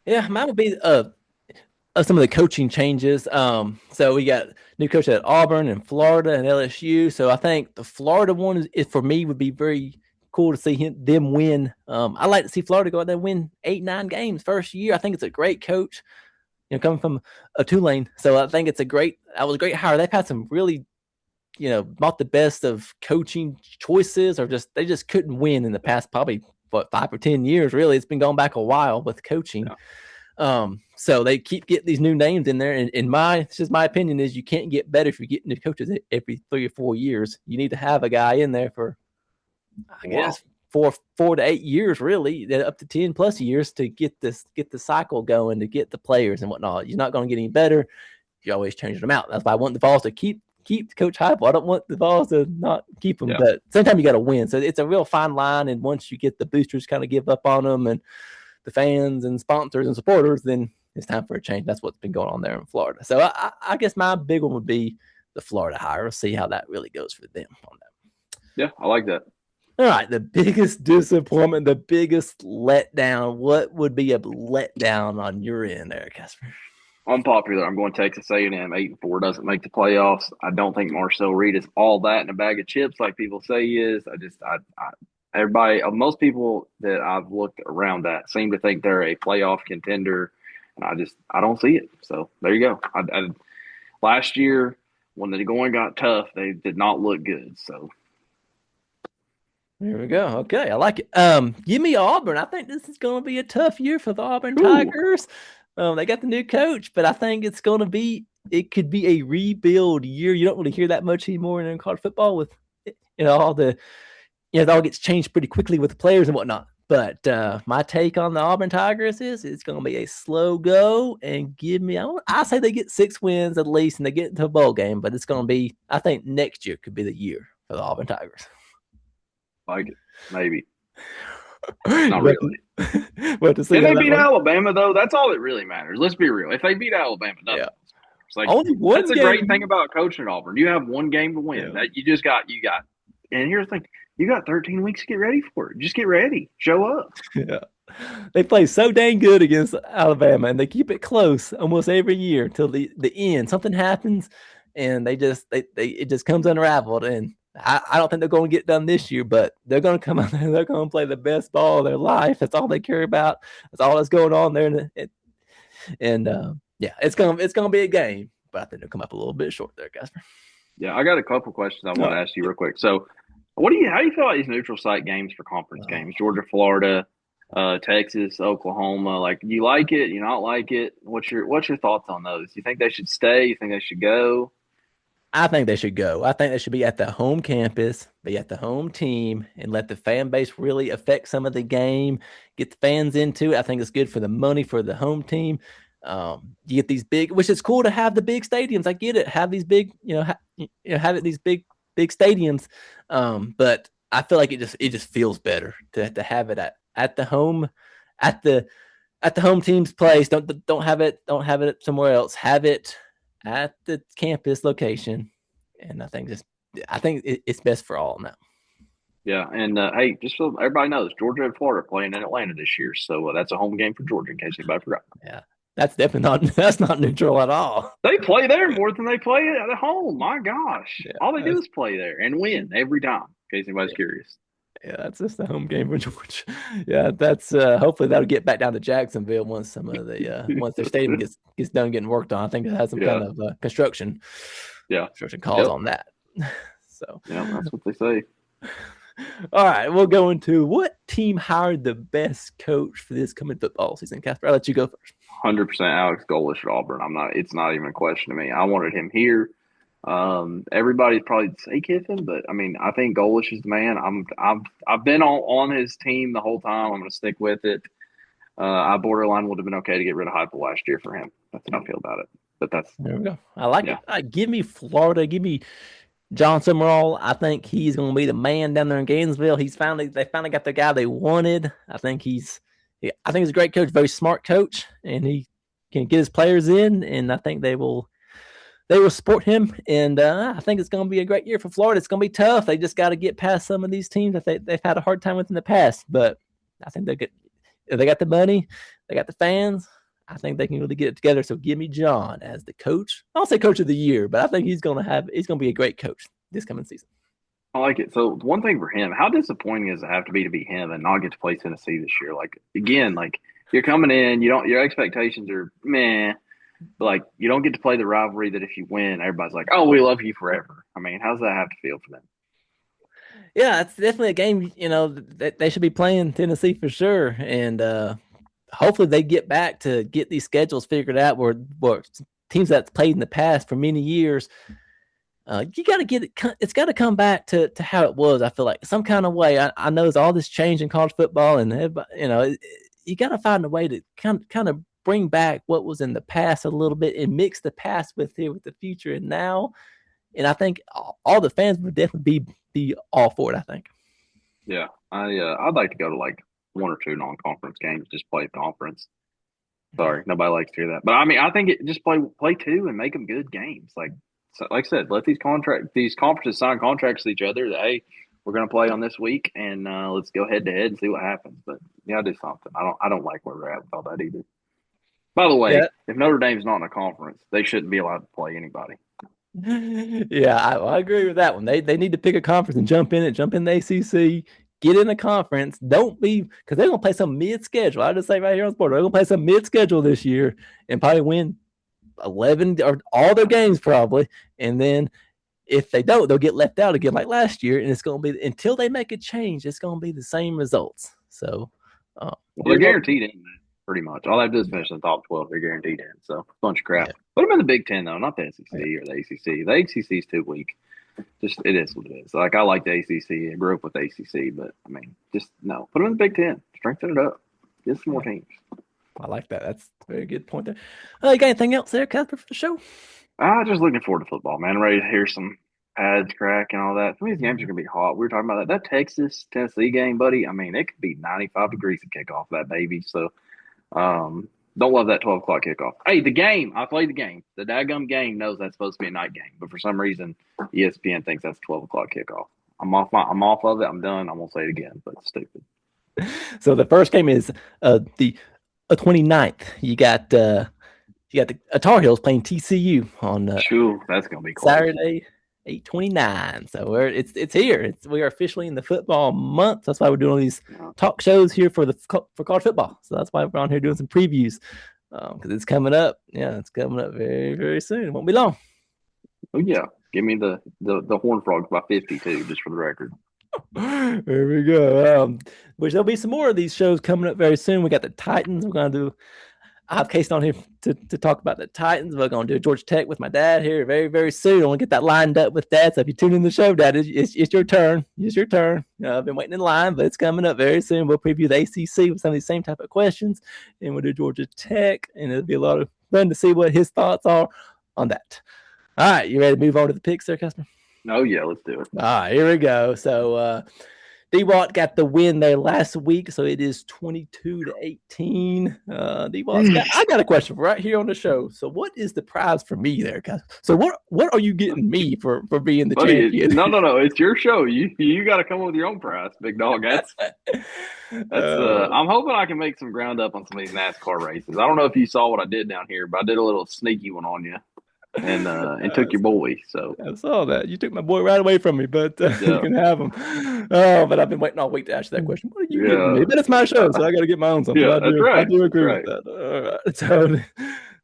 Yeah, mine would be some of the coaching changes. So we got new coach at Auburn and Florida and LSU. So I think the Florida one is for me would be very cool to see them win. I like to see Florida go out there and win 8-9 games first year. I think it's a great coach, coming from a Tulane. So I think it's a great hire. They've had some really, not the best of coaching choices, or they just couldn't win in the past probably 5 or 10 years. Really, it's been going back a while with coaching. Yeah. So they keep getting these new names in there. And it's just my opinion is you can't get better if you're getting new coaches every 3 or 4 years. You need to have a guy in there for, I guess, 4 to 8 years, really, up to 10 plus years to get the cycle going, to get the players and whatnot. You're not going to get any better. You're always changing them out. That's why I want the Vols to keep Coach Heupel. I don't want the Vols to not keep them, but sometimes you got to win. So it's a real fine line. And once you get the boosters kind of give up on them and the fans and sponsors and supporters, then it's time for a change. That's what's been going on there in Florida. So I guess my big one would be the Florida hire. We'll see how that really goes for them on that. Yeah, I like that. All right, the biggest disappointment, the biggest letdown. What would be a letdown on your end there, Casper? Unpopular. I'm going Texas A&M. 8-4 doesn't make the playoffs. I don't think Marcel Reed is all that in a bag of chips like people say he is. Most people that I've looked around that seem to think they're a playoff contender, and I don't see it. So there you go. Last year when the going got tough, they did not look good. So there we go. Okay, I like it. Give me Auburn. I think this is going to be a tough year for the Auburn Tigers. They got the new coach, but I think it could be a rebuild year. You don't really hear that much anymore in college football with all the. It all gets changed pretty quickly with the players and whatnot. But my take on the Auburn Tigers is it's going to be a slow go, and I say they get 6 wins at least and they get into a bowl game, but it's going to be, I think next year could be the year for the Auburn Tigers. Like it, maybe. Not really. What to see? If they beat Alabama, though, that's all that really matters. Let's be real. If they beat Alabama, nothing else matters. Only one that's game. A great thing about coaching at Auburn. You have one game to win. That you got. And here's the thing. You got 13 weeks to get ready for it. Just get ready. Show up. Yeah. They play so dang good against Alabama, and they keep it close almost every year till the end. Something happens, and it just comes unraveled. And I don't think they're going to get done this year, but they're going to come out there. They're going to play the best ball of their life. That's all they care about. That's all that's going on there. It's going to be a game, but I think they'll come up a little bit short there, Casper. Yeah, I got a couple questions I want to ask you real quick. So, how do you feel about these neutral site games for conference games? Georgia, Florida, Texas, Oklahoma. Like, you like it? You not like it? What's your thoughts on those? You think they should stay? You think they should go? I think they should go. I think they should be at the home campus, be at the home team, and let the fan base really affect some of the game. Get the fans into it. I think it's good for the money for the home team. You get these big, which is cool to have the big stadiums. I get it. Have these big, have it these big stadiums. But I feel like it just feels better to have it at the home, at the home team's place. Don't have it somewhere else. Have it at the campus location, and I think it's best for all now. Yeah, and hey, just so everybody knows, Georgia and Florida are playing in Atlanta this year, so that's a home game for Georgia. In case anybody forgot. Yeah, that's definitely not that's not neutral at all. They play there more than they play at home. My gosh, Yeah, all they do is play there and win every time. In case anybody's curious. yeah, that's just the home game for Georgia. Yeah, that's hopefully that'll get back down to Jacksonville once some of the once their stadium gets done getting worked on. I think it has some kind of construction calls on that. So yeah, that's what they say. All right, we'll go into what team hired the best coach for this coming football season. Casper, I'll let you go first. 100% Alex Golesh at Auburn. It's not even a question to me. I wanted him here. Everybody's probably say Kiffin, but I mean, I think Golesh is the man. I've been on his team the whole time. I'm going to stick with it. I borderline would have been okay to get rid of Heupel last year for him. That's how I feel about it. But there we go. I like it. Give me Florida. Give me John Summerall. I think he's going to be the man down there in Gainesville. They finally got the guy they wanted. I think he's a great coach, very smart coach, and he can get his players in. And I think they will support him. And I think it's going to be a great year for Florida. It's going to be tough. They just got to get past some of these teams that they've had a hard time with in the past. But I think they got the money, they got the fans. I think they can really get it together. So give me John as the coach. I'll say coach of the year, but I think he's going to be a great coach this coming season. I like it. So one thing for him, how disappointing does it have to be him and not get to play Tennessee this year? Like, again, like you're coming in, your expectations are meh. Like you don't get to play the rivalry that if you win, everybody's like, oh, we love you forever. I mean, how does that have to feel for them? Yeah, it's definitely a game, that they should be playing Tennessee for sure. And hopefully they get back to get these schedules figured out where teams that's played in the past for many years. You got to get it. It's got to come back to how it was. I feel like some kind of way. I know there's all this change in college football, and you got to find a way to kind of bring back what was in the past a little bit and mix the past with the future and now. And I think all the fans would definitely be all for it. I think. Yeah, I'd like to go to like one or two non-conference games, just play conference. Sorry, nobody likes to hear that, but I mean, I think just play two and make them good games. Like I said, let these conferences sign contracts with each other that hey, we're going to play on this week, and let's go head to head and see what happens. But yeah, do something. I don't like where we're at with all that either. By the way, if Notre Dame's not in a conference, they shouldn't be allowed to play anybody. Yeah, I agree with that one. They need to pick a conference and jump in the ACC, get in a conference. Don't be because they're gonna play some mid-schedule. I just say right here on sport, they're gonna play some mid-schedule this year and probably win 11 or all their games probably. And then if they don't, they'll get left out again like last year. And it's gonna be until they make a change, it's gonna be the same results. So they're guaranteed in. Pretty much. All they have to do is finish in the top 12. They're guaranteed in. So, bunch of crap. Yeah. Put them in the Big Ten, though, not the SEC or the ACC. The ACC is too weak. Just, it is what it is. Like, I like the ACC. I grew up with the ACC, but, I mean, just, no. Put them in the Big Ten. Strengthen it up. Get some more teams. I like that. That's a very good point there. You got anything else there, Casper, for the show? Just looking forward to football, man. I'm ready to hear some pads crack and all that. Some of these games are going to be hot. We were talking about that. That Texas-Tennessee game, buddy, I mean, it could be 95 degrees to kick off that baby. So, don't love that 12 o'clock kickoff. Hey, the game. I played the game. The daggum game knows that's supposed to be a night game, but for some reason, ESPN thinks that's 12 o'clock kickoff. I'm off of it. I'm done. I'm gonna say it again, but it's stupid. So the first game is the 29th. You got the Tar Heels playing TCU on sure, that's gonna be close. Saturday. 8:29. So it's here. We are officially in the football month. That's why we're doing all these talk shows here for college football. So that's why we're on here doing some previews because it's coming up. Yeah, it's coming up very, very soon. It won't be long. Oh yeah, give me the Horned Frogs by 52, just for the record. There we go. Which there'll be some more of these shows coming up very soon. We got the Titans. We're gonna do. I have Casey on here to talk about the Titans. We're going to do Georgia Tech with my dad here very, very soon. I want to get that lined up with Dad. So if you tune in the show, Dad, it's your turn. It's your turn. I've been waiting in line, but it's coming up very soon. We'll preview the ACC with some of these same type of questions, and we'll do Georgia Tech, and it'll be a lot of fun to see what his thoughts are on that. All right, you ready to move on to the picks there, Casper? Oh, yeah, let's do it. All right, here we go. So Dwat got the win there last week, so it is 22-18. Dwat, I got a question right here on the show. So, what is the prize for me there, guys? So, what are you getting me for being the champion? No, it's your show. You got to come up with your own prize, big dog. That's I'm hoping I can make some ground up on some of these NASCAR races. I don't know if you saw what I did down here, but I did a little sneaky one on you. And took your boy. So I saw that. You took my boy right away from me, but you can have him. Oh, but I've been waiting all week to ask you that question. What are you getting me? But it's my show, so I got to get my own something. Yeah, that's right. I do agree with that. All right.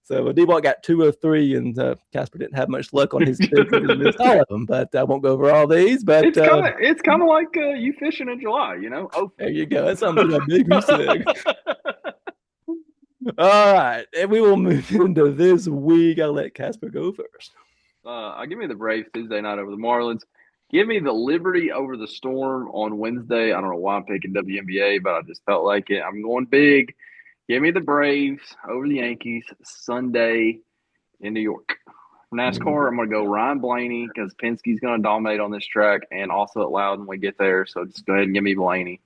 So D-Ball got 2 of 3, and Casper didn't have much luck on his picks. He missed all of them, but I won't go over all these. But it's kind of like you fishing in July, you know. Oh, there you go. That's something a big goose egg. All right, and we will move into this week. I'll let Casper go first. I'll give me the Braves Tuesday night over the Marlins. Give me the Liberty over the Storm on Wednesday. I don't know why I'm picking WNBA, but I just felt like it. I'm going big. Give me the Braves over the Yankees Sunday in New York. NASCAR, I'm going to go Ryan Blaney because Penske's going to dominate on this track and also at Loudon when we get there. So just go ahead and give me Blaney.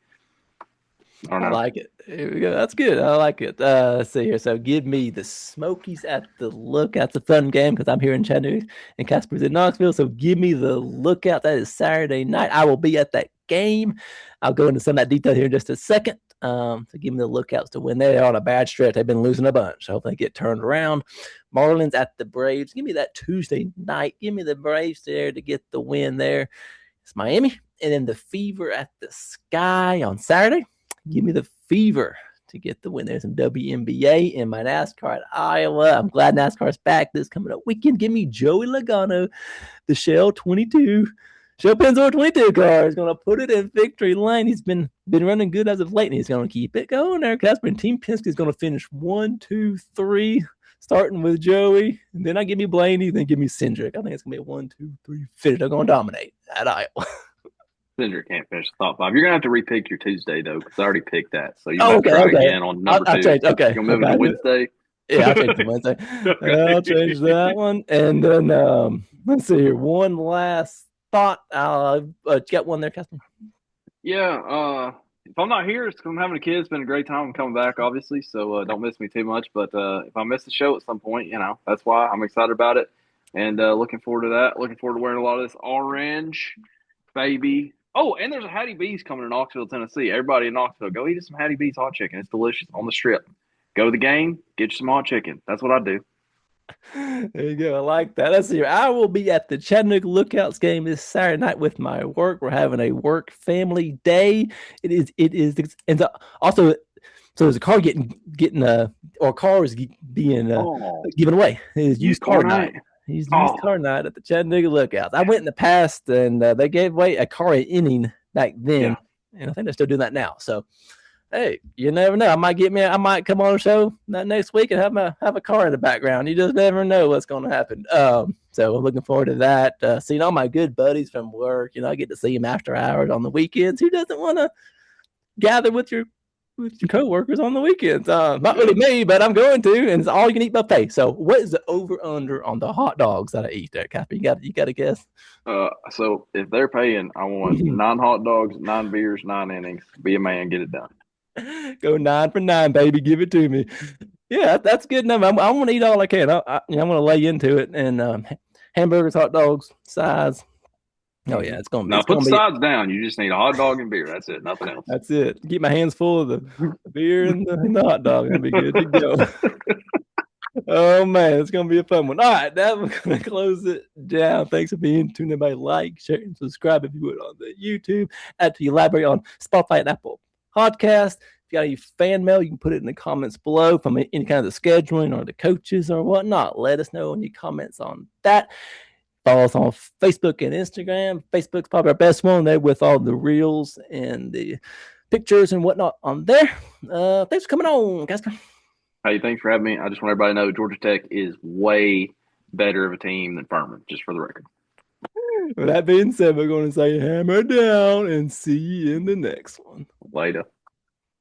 I like it. Here we go. That's good. I like it. Let's see here. So give me the Smokies at the Lookout. It's a fun game because I'm here in Chattanooga and Casper's in Knoxville. So give me the Lookout. That is Saturday night. I will be at that game. I'll go into some of that detail here in just a second. So give me the Lookouts to win. They're on a bad stretch. They've been losing a bunch. I hope they get turned around. Marlins at the Braves. Give me that Tuesday night. Give me the Braves there to get the win there. It's Miami. And then the Fever at the Sky on Saturday. Give me the Fever to get the win. There's some WNBA in my NASCAR at Iowa. I'm glad NASCAR's back this coming up weekend. Give me Joey Logano, the Shell 22. Shell Pennzoil 22 car is going to put it in victory lane. He's been running good as of late, and he's going to keep it going there. Casper and Team Penske is going to finish 1, 2, 3, starting with Joey. And then I give me Blaney, then give me Cindric. I think it's going to be a 1, 2, 3 finish. They're going to dominate at Iowa. Cindric can't finish the top 5. You're going to have to repick your Tuesday, though, because I already picked that. So you'll have to try again on number 2. I'll change. Okay. You'll move it to Wednesday? Yeah, I'll change it to Wednesday. Okay. I'll change that one. And then, let's see here. One last thought. I'll get one there, Casper. Yeah. If I'm not here, it's because I'm having a kid. It's been a great time. I'm coming back, obviously, so don't miss me too much. But if I miss the show at some point, that's why I'm excited about it. And looking forward to that. Looking forward to wearing a lot of this orange, baby. Oh, and there's a Hattie B's coming to Knoxville, Tennessee. Everybody in Knoxville, go eat some Hattie B's hot chicken. It's delicious on the strip. Go to the game, get you some hot chicken. That's what I do. There you go. I like that. Let's see. I will be at the Chattanooga Lookouts game this Saturday night with my work. We're having a work family day. It is, and also, so there's a car cars being given away. It's used car night. He's used car night at the Chattanooga Lookouts. I went in the past, and they gave away a car at inning back then, and I think they're still doing that now. So, hey, you never know. I might come on a show next week and have a car in the background. You just never know what's going to happen. So I'm looking forward to that. Seeing all my good buddies from work. I get to see them after hours on the weekends. Who doesn't want to gather with your coworkers on the weekends? Not really me, but I'm going to, and it's all you can eat buffet. So what is the over/under on the hot dogs that I eat there, Casper? You got to guess. So if they're paying, I want 9 hot dogs, 9 beers, 9 innings. Be a man, get it done. Go 9 for 9, baby. Give it to me. Yeah, that's good enough. I want to eat all I can. I'm going to lay into it. And hamburgers, hot dogs, sides. Oh, yeah, it's going to be. Now, put the sides down. You just need a hot dog and beer. That's it. Nothing else. That's it. Keep my hands full of the beer and the hot dog. That'll be good to go. Oh, man, it's going to be a fun one. All right, now we're going to close it down. Thanks for being tuned in. Everybody like, share, and subscribe if you would on the YouTube. Add to your library on Spotify and Apple Podcast. If you got any fan mail, you can put it in the comments below from any kind of the scheduling or the coaches or whatnot. Let us know in your comments on that. Follow us on Facebook and Instagram. Facebook's probably our best one there with all the reels and the pictures and whatnot on there. Thanks for coming on, Casper. Hey, thanks for having me. I just want everybody to know Georgia Tech is way better of a team than Furman, just for the record. With that being said, we're going to say hammer down and see you in the next one. Later.